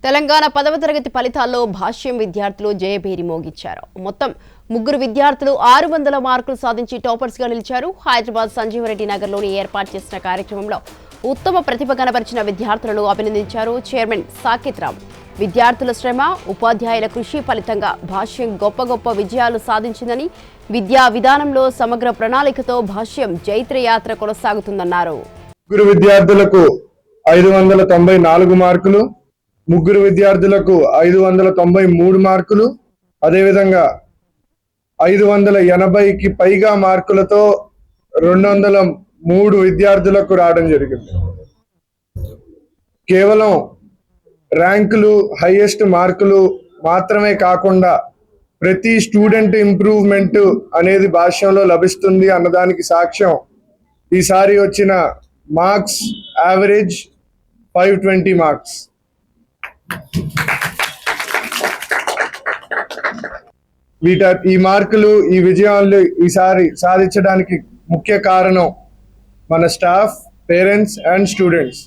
తెలంగాణ 10వ తరగతి ఫలితాల్లో భాష్యం విద్యార్థులు జయభేరి మోగించారు. మొత్తం 3 విద్యార్థులు 600 మార్కులు సాధించి టాపర్స్ గా నిలిచారు. హైదరాబాద్ సంజీవరెడ్డి నగర్లోని ఏర్పాటు చేసిన కార్యక్రమంలో ఉత్తమ ప్రతిభ కనబరిచిన విద్యార్థులను అభినందించారు చైర్మన్ సాకేత్ రామ్. విద్యార్థుల శ్రమ, ఉపాధ్యాయుల కృషి ఫలితంగా భాష్యం గొప్ప విజయాలు సాధించిందని, విద్యా విధానంలో సమగ్ర ప్రణాళికతో భాష్యం జైత్రయాత్ర కొనసాగుతుందన్నారు. విద్యార్థులకు 594 మార్కులు, 3 విద్యార్థులకు 593 మార్కులు, అదేవిధంగా 580కి పైగా మార్కులతో 203 విద్యార్థులకు రావడం జరిగింది. కేవలం ర్యాంకులు, హైయెస్ట్ మార్కులు మాత్రమే కాకుండా ప్రతి స్టూడెంట్ ఇంప్రూవ్మెంట్ అనేది భాష్యంలో లభిస్తుంది అన్నదానికి సాక్ష్యం ఈసారి వచ్చిన మార్క్స్ యావరేజ్ 520 మార్క్స్. ఈ మార్కులు, ఈ విజయాలు ఈసారి సాధించడానికి ముఖ్య కారణం మన స్టాఫ్, పేరెంట్స్ అండ్ స్టూడెంట్స్.